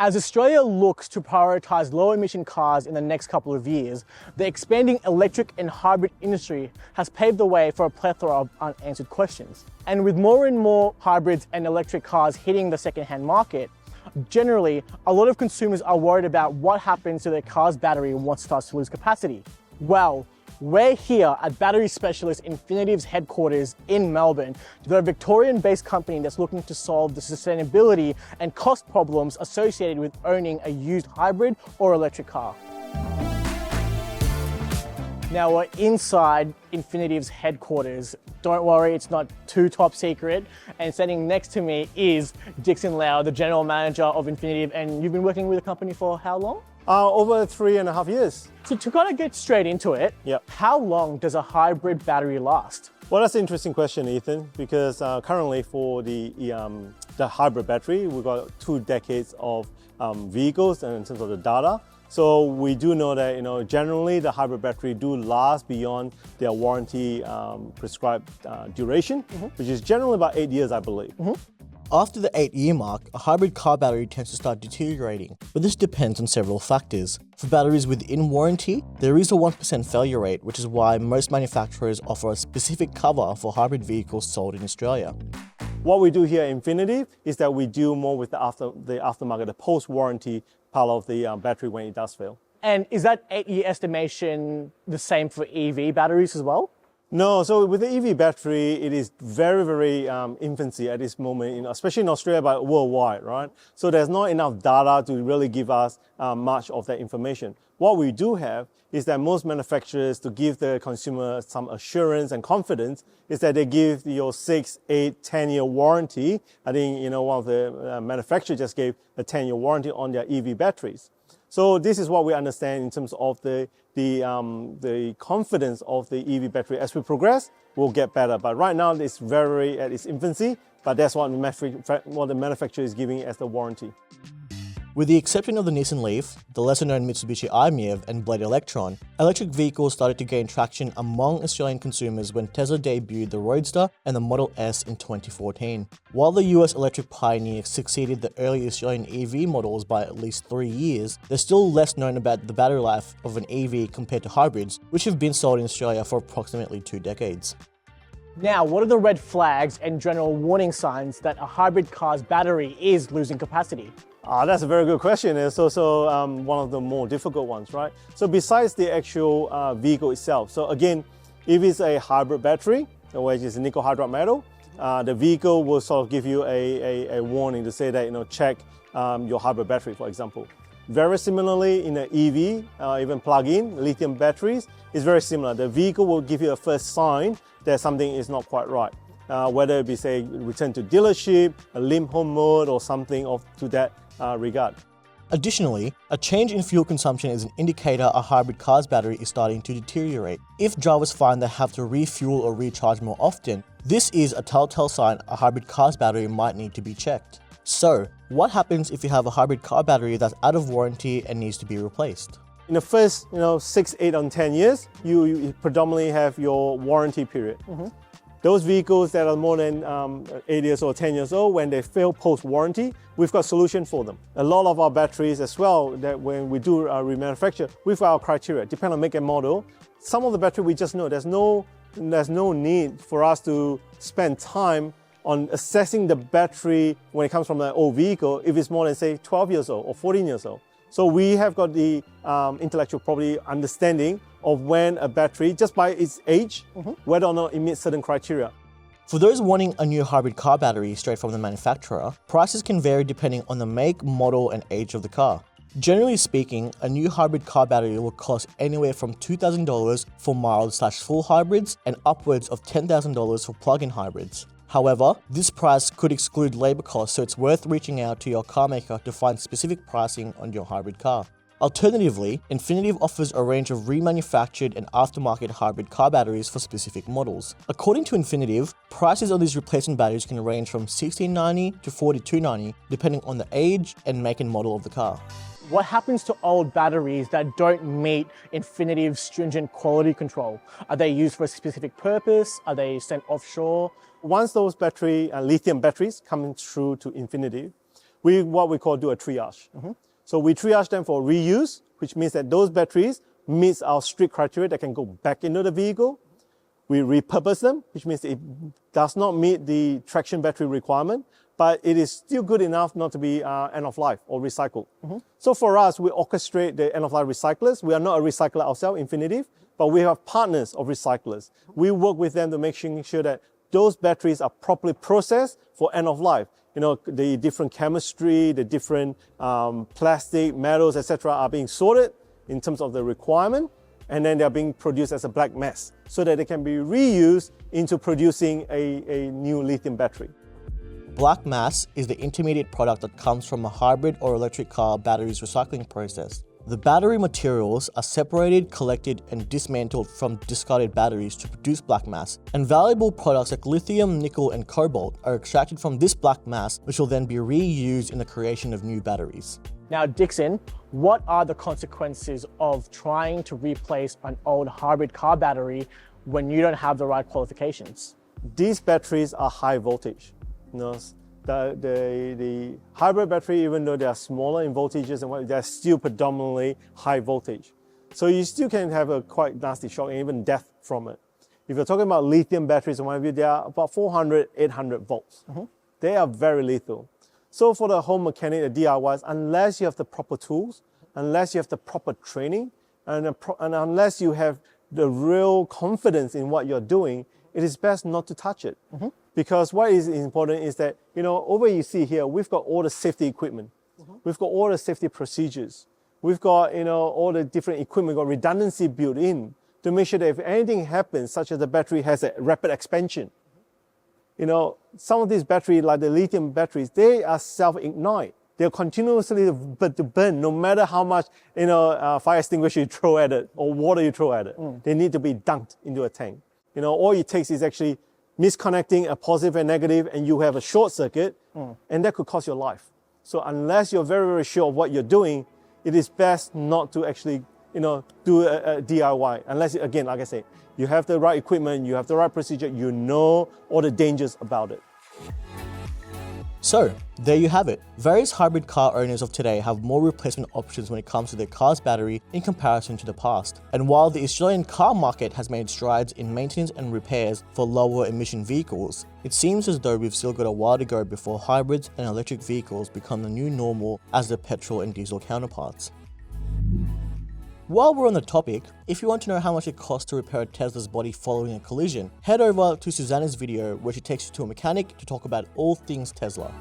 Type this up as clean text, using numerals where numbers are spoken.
As Australia looks to prioritise low-emission cars in the next couple of years, the expanding electric and hybrid industry has paved the way for a plethora of unanswered questions. And with more and more hybrids and electric cars hitting the second-hand market, generally, a lot of consumers are worried about what happens to their car's battery once it starts to lose capacity. Well, we're here at battery specialist Infinitive's headquarters in Melbourne. They're a Victorian-based company that's looking to solve the sustainability and cost problems associated with owning a used hybrid or electric car. Now we're inside Infinitive's headquarters. Don't worry, it's not too top secret. And standing next to me is Dixon Lau, the general manager of Infinitive. And you've been working with the company for how long? Over 3.5 years. So to kind of get straight into it, how long does a hybrid battery last? Well, that's an interesting question, Ethan, because currently for the hybrid battery, we've got 2 decades of vehicles and in terms of the data. So we do know that generally the hybrid battery do last beyond their warranty prescribed duration, which is generally about 8 years, I believe. After the 8-year mark, a hybrid car battery tends to start deteriorating, but this depends on several factors. For batteries within warranty, there is a 1% failure rate, which is why most manufacturers offer a specific cover for hybrid vehicles sold in Australia. What we do here at Infinitive is that we deal more with the aftermarket, the post-warranty part of the battery when it does fail. And is that 8-year estimation the same for EV batteries as well? No, so with the EV battery, it is very, very infancy at this moment, especially in Australia, but worldwide, right? So there's not enough data to really give us much of that information. What we do have is that most manufacturers, to give the consumer some assurance and confidence, is that they give your 6, 8, 10-year warranty. I think, one of the manufacturers just gave a 10-year warranty on their EV batteries. So this is what we understand in terms of the confidence of the EV battery. As we progress, we'll get better. But right now, it's very at its infancy, but that's what the manufacturer is giving as the warranty. With the exception of the Nissan Leaf, the lesser-known Mitsubishi i-MiEV and Blade Electron, electric vehicles started to gain traction among Australian consumers when Tesla debuted the Roadster and the Model S in 2014. While the US electric pioneer succeeded the early Australian EV models by at least 3 years, there's still less known about the battery life of an EV compared to hybrids, which have been sold in Australia for approximately 2 decades. Now, what are the red flags and general warning signs that a hybrid car's battery is losing capacity? That's a very good question. It's also one of the more difficult ones, right? So besides the actual vehicle itself, so again, if it's a hybrid battery, which is nickel hydride metal, the vehicle will sort of give you a warning to say that, check your hybrid battery, for example. Very similarly, in an EV, even plug-in, lithium batteries, is very similar. The vehicle will give you a first sign that something is not quite right. Whether it be, say, return to dealership, a limp home mode, or something to that regard. Additionally, a change in fuel consumption is an indicator a hybrid car's battery is starting to deteriorate. If drivers find they have to refuel or recharge more often, this is a telltale sign a hybrid car's battery might need to be checked. So, what happens if you have a hybrid car battery that's out of warranty and needs to be replaced? In the first 6, 8, and 10 years, you predominantly have your warranty period. Those vehicles that are more than 8 years or 10 years old, when they fail post-warranty, we've got a solution for them. A lot of our batteries as well, that when we do remanufacture, we've got our criteria, depending on make and model. Some of the battery we just know, there's no need for us to spend time on assessing the battery when it comes from an old vehicle, if it's more than, say, 12 years old or 14 years old. So we have got the intellectual property understanding of when a battery, just by its age, whether or not it meets certain criteria. For those wanting a new hybrid car battery straight from the manufacturer, prices can vary depending on the make, model, and age of the car. Generally speaking, a new hybrid car battery will cost anywhere from $2,000 for mild/full hybrids and upwards of $10,000 for plug-in hybrids. However, this price could exclude labor costs, so it's worth reaching out to your car maker to find specific pricing on your hybrid car. Alternatively, Infinitive offers a range of remanufactured and aftermarket hybrid car batteries for specific models. According to Infinitive, prices on these replacement batteries can range from $1,690 to $4,290 depending on the age and make and model of the car. What happens to old batteries that don't meet Infinitive's stringent quality control? Are they used for a specific purpose? Are they sent offshore? Once those lithium batteries come through to Infinitive, what we call do a triage. So we triage them for reuse, which means that those batteries meet our strict criteria that can go back into the vehicle. We repurpose them, which means it does not meet the traction battery requirement, but it is still good enough not to be end of life or recycled. So for us, we orchestrate the end of life recyclers. We are not a recycler ourselves, Infinitive, but we have partners of recyclers. We work with them to make sure that those batteries are properly processed for end of life. You know, the different chemistry, the different plastic, metals, etc. are being sorted in terms of the requirement, and then they're being produced as a black mass so that they can be reused into producing a new lithium battery. Black mass is the intermediate product that comes from a hybrid or electric car battery's recycling process. The battery materials are separated, collected, and dismantled from discarded batteries to produce black mass, and valuable products like lithium, nickel, and cobalt are extracted from this black mass, which will then be reused in the creation of new batteries. Now, Dixon, what are the consequences of trying to replace an old hybrid car battery when you don't have the right qualifications? These batteries are high voltage. You know, the hybrid battery, even though they are smaller in voltages and they're still predominantly high voltage. So you still can have a quite nasty shock and even death from it. If you're talking about lithium batteries, in my view, they are about 400, 800 volts. They are very lethal. So for the home mechanic, the DIYs, unless you have the proper tools, unless you have the proper training, and unless you have the real confidence in what you're doing, it is best not to touch it. Because what is important is that, you know, over you see here, we've got all the safety equipment. We've got all the safety procedures. We've got, you know, all the different equipment, got redundancy built in to make sure that if anything happens, such as the battery has a rapid expansion, you know, some of these batteries, like the lithium batteries, they are self-ignite. They're continuously to burn, no matter how much, you know, fire extinguisher you throw at it or water you throw at it. They need to be dunked into a tank. You know, all it takes is actually misconnecting a positive and negative, and you have a short circuit, and that could cost your life. So unless you're very, very sure of what you're doing, it is best not to actually, you know, do a DIY. Unless, again, like I say, you have the right equipment, you have the right procedure, you know all the dangers about it. So, there you have it. Various hybrid car owners of today have more replacement options when it comes to their car's battery in comparison to the past. And while the Australian car market has made strides in maintenance and repairs for lower emission vehicles, it seems as though we've still got a while to go before hybrids and electric vehicles become the new normal as their petrol and diesel counterparts. While we're on the topic, if you want to know how much it costs to repair a Tesla's body following a collision, head over to Susanna's video where she takes you to a mechanic to talk about all things Tesla.